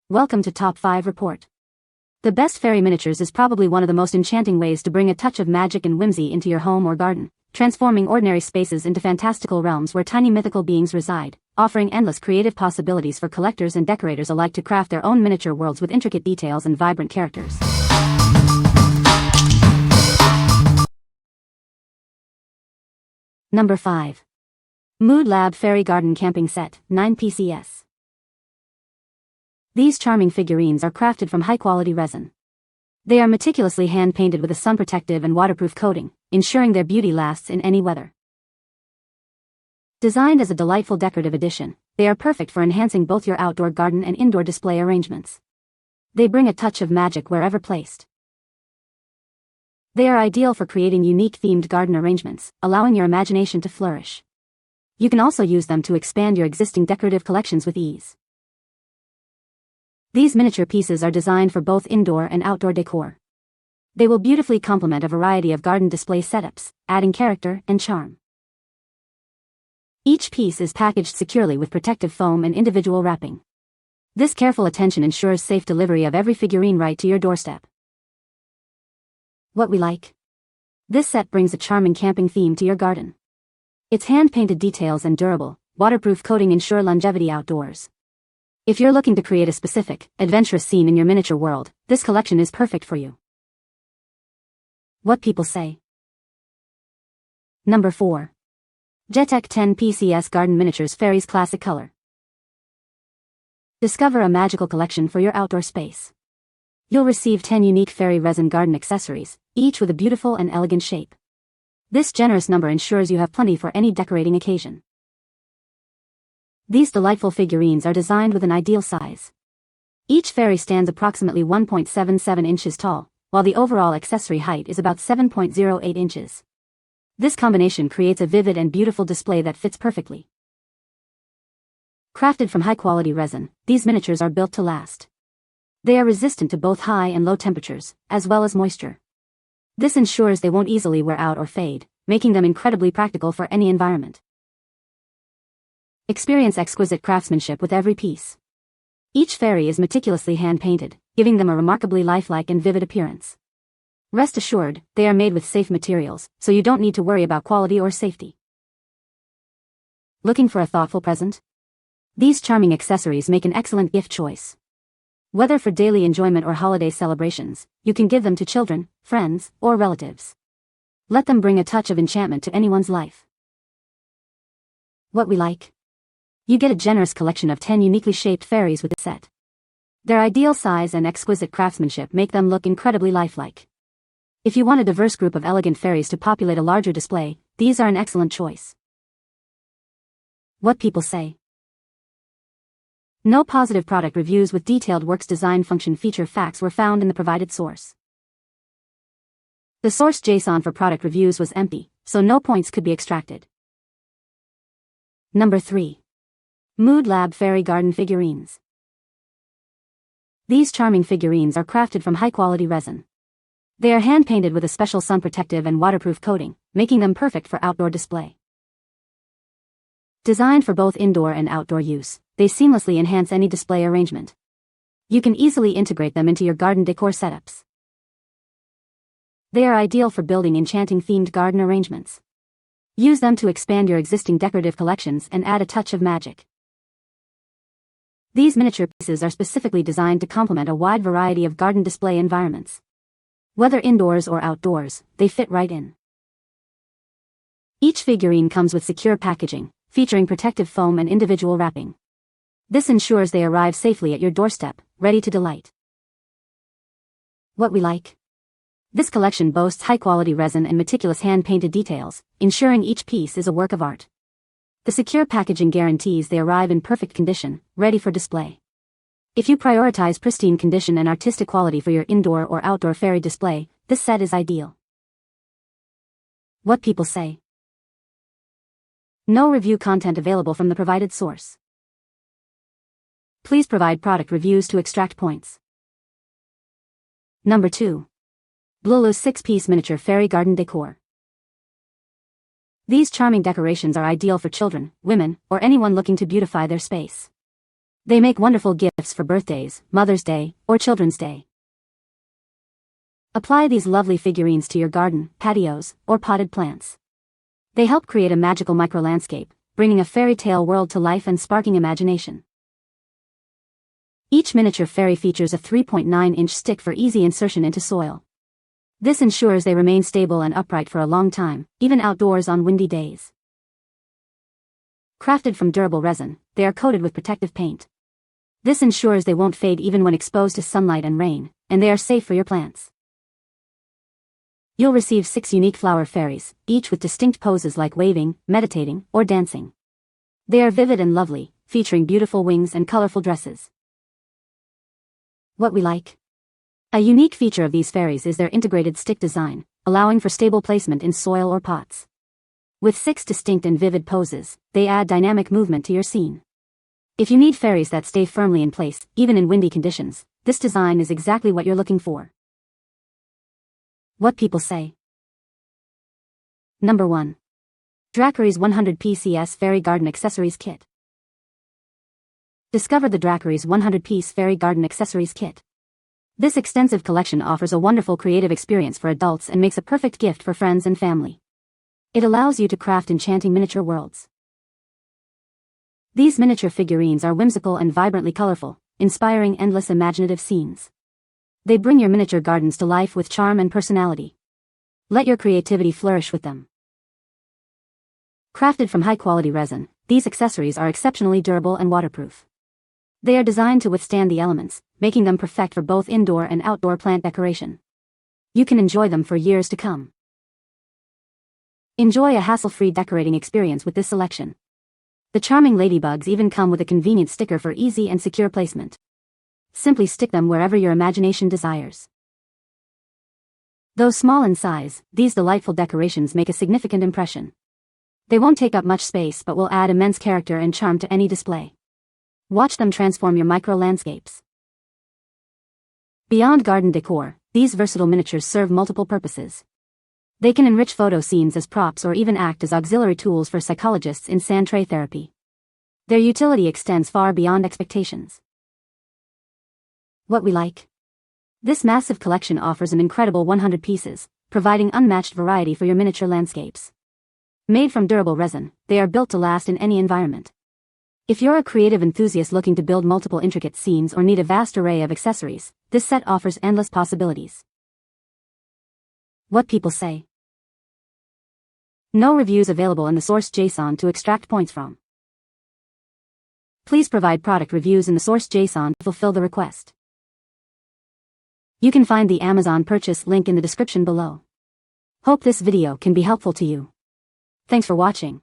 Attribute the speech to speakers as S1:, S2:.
S1: Welcome to Top 5 Report. The best fairy miniatures is probably one of the most enchanting ways to bring a touch of magic and whimsy into your home or garden, transforming ordinary spaces into fantastical realms where tiny mythical beings reside, offering endless creative possibilities for collectors and decorators alike to craft their own miniature worlds with intricate details and vibrant characters. Number 5. Mood Lab Fairy Garden Camping Set, 9 PCS. These charming figurines are crafted from high-quality resin. They are meticulously hand-painted with a sun-protective and waterproof coating, ensuring their beauty lasts in any weather. Designed as a delightful decorative addition, they are perfect for enhancing both your outdoor garden and indoor display arrangements. They bring a touch of magic wherever placed. They are ideal for creating unique themed garden arrangements, allowing your imagination to flourish. You can also use them to expand your existing decorative collections with ease. These miniature pieces are designed for both indoor and outdoor decor. They will beautifully complement a variety of garden display setups, adding character and charm. Each piece is packaged securely with protective foam and individual wrapping. This careful attention ensures safe delivery of every figurine right to your doorstep. What we like? This set brings a charming camping theme to your garden. Its hand-painted details and durable, waterproof coating ensure longevity outdoors. If you're looking to create a specific, adventurous scene in your miniature world, this collection is perfect for you. What people say. Number 4. Jetec 10 PCS Garden Miniatures Fairies Classic Color. Discover a magical collection for your outdoor space. You'll receive 10 unique fairy resin garden accessories, each with a beautiful and elegant shape. This generous number ensures you have plenty for any decorating occasion. These delightful figurines are designed with an ideal size. Each fairy stands approximately 1.77 inches tall, while the overall accessory height is about 7.08 inches. This combination creates a vivid and beautiful display that fits perfectly. Crafted from high-quality resin, these miniatures are built to last. They are resistant to both high and low temperatures, as well as moisture. This ensures they won't easily wear out or fade, making them incredibly practical for any environment. Experience exquisite craftsmanship with every piece. Each fairy is meticulously hand-painted, giving them a remarkably lifelike and vivid appearance. Rest assured, they are made with safe materials, so you don't need to worry about quality or safety. Looking for a thoughtful present? These charming accessories make an excellent gift choice. Whether for daily enjoyment or holiday celebrations, you can give them to children, friends, or relatives. Let them bring a touch of enchantment to anyone's life. What we like? You get a generous collection of 10 uniquely shaped fairies with the set. Their ideal size and exquisite craftsmanship make them look incredibly lifelike. If you want a diverse group of elegant fairies to populate a larger display, these are an excellent choice. What people say. No positive product reviews with detailed works design function feature facts were found in the provided source. The source JSON for product reviews was empty, so no points could be extracted. Number 3. Mood Lab Fairy Garden Figurines. These charming figurines are crafted from high-quality resin. They are hand-painted with a special sun-protective and waterproof coating, making them perfect for outdoor display. Designed for both indoor and outdoor use, they seamlessly enhance any display arrangement. You can easily integrate them into your garden decor setups. They are ideal for building enchanting themed garden arrangements. Use them to expand your existing decorative collections and add a touch of magic. These miniature pieces are specifically designed to complement a wide variety of garden display environments. Whether indoors or outdoors, they fit right in. Each figurine comes with secure packaging, featuring protective foam and individual wrapping. This ensures they arrive safely at your doorstep, ready to delight. What we like? This collection boasts high-quality resin and meticulous hand-painted details, ensuring each piece is a work of art. The secure packaging guarantees they arrive in perfect condition, ready for display. If you prioritize pristine condition and artistic quality for your indoor or outdoor fairy display, this set is ideal. What people say. No review content available from the provided source. Please provide product reviews to extract points. Number 2. Blulu 6-piece Miniature Fairy Garden Decor. These charming decorations are ideal for children, women, or anyone looking to beautify their space. They make wonderful gifts for birthdays, Mother's Day, or Children's Day. Apply these lovely figurines to your garden, patios, or potted plants. They help create a magical microlandscape, bringing a fairy tale world to life and sparking imagination. Each miniature fairy features a 3.9-inch stick for easy insertion into soil. This ensures they remain stable and upright for a long time, even outdoors on windy days. Crafted from durable resin, they are coated with protective paint. This ensures they won't fade even when exposed to sunlight and rain, and they are safe for your plants. You'll receive 6 unique flower fairies, each with distinct poses like waving, meditating, or dancing. They are vivid and lovely, featuring beautiful wings and colorful dresses. What we like? A unique feature of these fairies is their integrated stick design, allowing for stable placement in soil or pots. With 6 distinct and vivid poses, they add dynamic movement to your scene. If you need fairies that stay firmly in place, even in windy conditions, this design is exactly what you're looking for. What people say. Number 1. Dracarys 100 PCS Fairy Garden Accessories Kit. Discover the Dracarys 100-piece Fairy Garden Accessories Kit. This extensive collection offers a wonderful creative experience for adults and makes a perfect gift for friends and family. It allows you to craft enchanting miniature worlds. These miniature figurines are whimsical and vibrantly colorful, inspiring endless imaginative scenes. They bring your miniature gardens to life with charm and personality. Let your creativity flourish with them. Crafted from high-quality resin, these accessories are exceptionally durable and waterproof. They are designed to withstand the elements, making them perfect for both indoor and outdoor plant decoration. You can enjoy them for years to come. Enjoy a hassle-free decorating experience with this selection. The charming ladybugs even come with a convenient sticker for easy and secure placement. Simply stick them wherever your imagination desires. Though small in size, these delightful decorations make a significant impression. They won't take up much space but will add immense character and charm to any display. Watch them transform your micro-landscapes. Beyond garden decor, these versatile miniatures serve multiple purposes. They can enrich photo scenes as props or even act as auxiliary tools for psychologists in sand tray therapy. Their utility extends far beyond expectations. What we like? This massive collection offers an incredible 100 pieces, providing unmatched variety for your miniature landscapes. Made from durable resin, they are built to last in any environment. If you're a creative enthusiast looking to build multiple intricate scenes or need a vast array of accessories, this set offers endless possibilities. What people say. No reviews available in the source JSON to extract points from. Please provide product reviews in the source JSON to fulfill the request. You can find the Amazon purchase link in the description below. Hope this video can be helpful to you. Thanks for watching.